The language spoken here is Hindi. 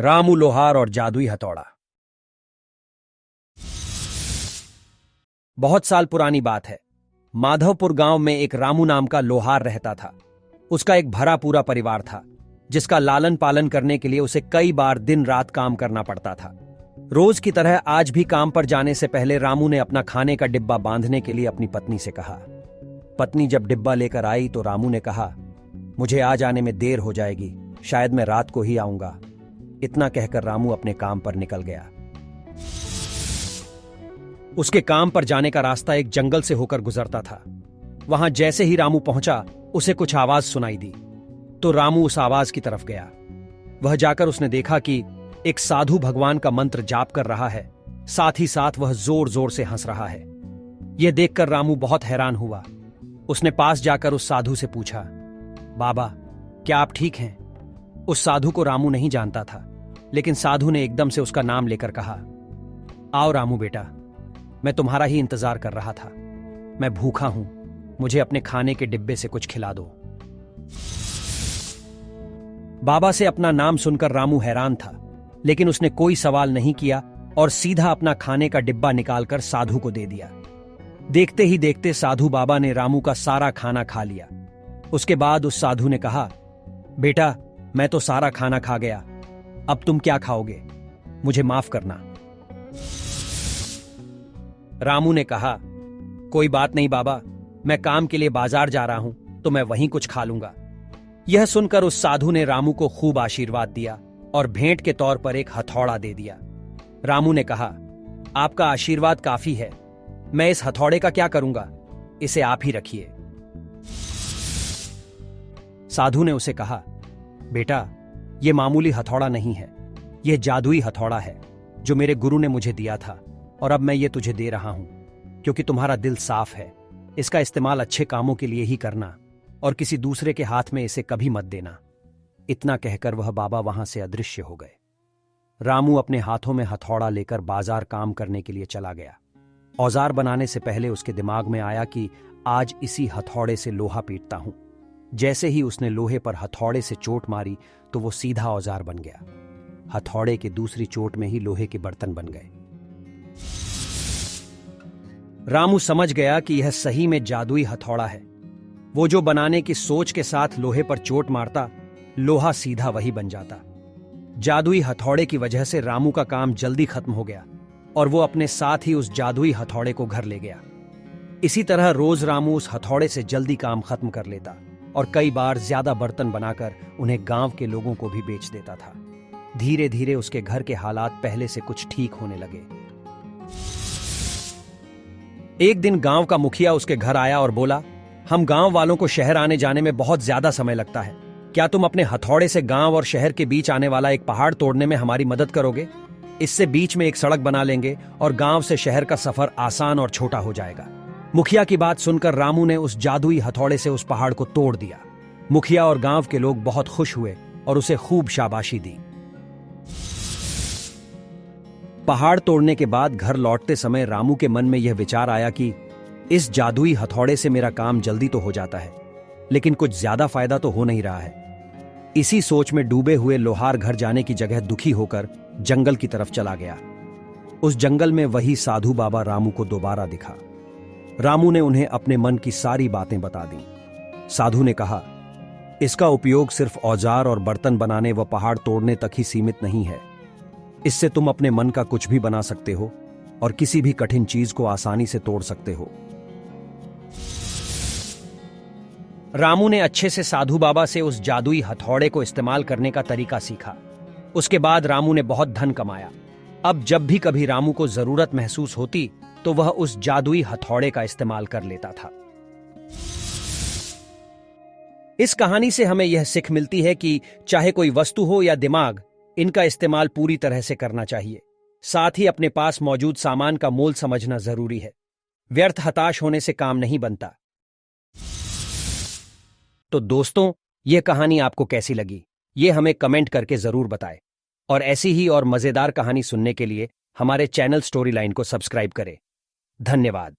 रामू लोहार और जादुई हथौड़ा। बहुत साल पुरानी बात है। माधवपुर गांव में एक रामू नाम का लोहार रहता था। उसका एक भरा पूरा परिवार था, जिसका लालन पालन करने के लिए उसे कई बार दिन रात काम करना पड़ता था। रोज की तरह आज भी काम पर जाने से पहले रामू ने अपना खाने का डिब्बा बांधने के लिए अपनी पत्नी से कहा। पत्नी जब डिब्बा लेकर आई तो रामू ने कहा, मुझे आज आने में देर हो जाएगी, शायद मैं रात को ही आऊंगा। इतना कहकर रामू अपने काम पर निकल गया। उसके काम पर जाने का रास्ता एक जंगल से होकर गुजरता था। वहां जैसे ही रामू पहुंचा, उसे कुछ आवाज सुनाई दी तो रामू उस आवाज की तरफ गया। वह जाकर उसने देखा कि एक साधु भगवान का मंत्र जाप कर रहा है, साथ ही साथ वह जोर जोर से हंस रहा है। यह देखकर रामू बहुत हैरान हुआ। उसने पास जाकर उस साधु से पूछा, बाबा, क्या आप ठीक हैं? उस साधु को रामू नहीं जानता था, लेकिन साधु ने एकदम से उसका नाम लेकर कहा, आओ रामू बेटा, मैं तुम्हारा ही इंतजार कर रहा था। मैं भूखा हूं, मुझे अपने खाने के डिब्बे से कुछ खिला दो। बाबा से अपना नाम सुनकर रामू हैरान था, लेकिन उसने कोई सवाल नहीं किया और सीधा अपना खाने का डिब्बा निकालकर साधु को दे दिया। देखते ही देखते साधु बाबा ने रामू का सारा खाना खा लिया। उसके बाद उस साधु ने कहा, बेटा, मैं तो सारा खाना खा गया, अब तुम क्या खाओगे? मुझे माफ करना। रामू ने कहा, कोई बात नहीं बाबा, मैं काम के लिए बाजार जा रहा हूं, तो मैं वहीं कुछ खा लूंगा। यह सुनकर उस साधु ने रामू को खूब आशीर्वाद दिया और भेंट के तौर पर एक हथौड़ा दे दिया। रामू ने कहा, आपका आशीर्वाद काफी है, मैं इस हथौड़े का क्या करूंगा? इसे आप ही रखिए। साधु ने उसे कहा, बेटा, यह मामूली हथौड़ा नहीं है, यह जादुई हथौड़ा है जो मेरे गुरु ने मुझे दिया था, और अब मैं ये तुझे दे रहा हूं क्योंकि तुम्हारा दिल साफ है। इसका इस्तेमाल अच्छे कामों के लिए ही करना और किसी दूसरे के हाथ में इसे कभी मत देना। इतना कहकर वह बाबा वहां से अदृश्य हो गए। रामू अपने हाथों में हथौड़ा लेकर बाजार काम करने के लिए चला गया। औजार बनाने से पहले उसके दिमाग में आया कि आज इसी हथौड़े से लोहा पीटता हूं। जैसे ही उसने लोहे पर हथौड़े से चोट मारी तो वो सीधा औजार बन गया। हथौड़े की दूसरी चोट में ही लोहे के बर्तन बन गए। रामू समझ गया कि यह सही में जादुई हथौड़ा है। वो जो बनाने की सोच के साथ लोहे पर चोट मारता, लोहा सीधा वही बन जाता। जादुई हथौड़े की वजह से रामू का काम जल्दी खत्म हो गया और वो अपने साथ ही उस जादुई हथौड़े को घर ले गया। इसी तरह रोज रामू उस हथौड़े से जल्दी काम खत्म कर लेता और कई बार ज्यादा बर्तन बनाकर उन्हें गांव के लोगों को भी बेच देता था। धीरे धीरे उसके घर के हालात पहले से कुछ ठीक होने लगे। एक दिन गांव का मुखिया उसके घर आया और बोला, हम गांव वालों को शहर आने जाने में बहुत ज्यादा समय लगता है, क्या तुम अपने हथौड़े से गांव और शहर के बीच आने वाला एक पहाड़ तोड़ने में हमारी मदद करोगे? इससे बीच में एक सड़क बना लेंगे और गांव से शहर का सफर आसान और छोटा हो जाएगा। मुखिया की बात सुनकर रामू ने उस जादुई हथौड़े से उस पहाड़ को तोड़ दिया। मुखिया और गांव के लोग बहुत खुश हुए और उसे खूब शाबाशी दी। पहाड़ तोड़ने के बाद घर लौटते समय रामू के मन में यह विचार आया कि इस जादुई हथौड़े से मेरा काम जल्दी तो हो जाता है, लेकिन कुछ ज्यादा फायदा तो हो नहीं रहा है। इसी सोच में डूबे हुए लोहार घर जाने की जगह दुखी होकर जंगल की तरफ चला गया। उस जंगल में वही साधु बाबा रामू को दोबारा दिखा। रामू ने उन्हें अपने मन की सारी बातें बता दी। साधु ने कहा, इसका उपयोग सिर्फ औजार और बर्तन बनाने व पहाड़ तोड़ने तक ही सीमित नहीं है। इससे तुम अपने मन का कुछ भी बना सकते हो और किसी भी कठिन चीज को आसानी से तोड़ सकते हो। रामू ने अच्छे से साधु बाबा से उस जादुई हथौड़े को इस्तेमाल करने का तरीका सीखा। उसके बाद रामू ने बहुत धन कमाया। अब जब भी कभी रामू को जरूरत महसूस होती तो वह उस जादुई हथौड़े का इस्तेमाल कर लेता था। इस कहानी से हमें यह सीख मिलती है कि चाहे कोई वस्तु हो या दिमाग, इनका इस्तेमाल पूरी तरह से करना चाहिए। साथ ही अपने पास मौजूद सामान का मोल समझना जरूरी है। व्यर्थ हताश होने से काम नहीं बनता। तो दोस्तों, यह कहानी आपको कैसी लगी, ये हमें कमेंट करके जरूर बताएं। और ऐसी ही और मजेदार कहानी सुनने के लिए हमारे चैनल स्टोरी लाइन को सब्सक्राइब करें। धन्यवाद।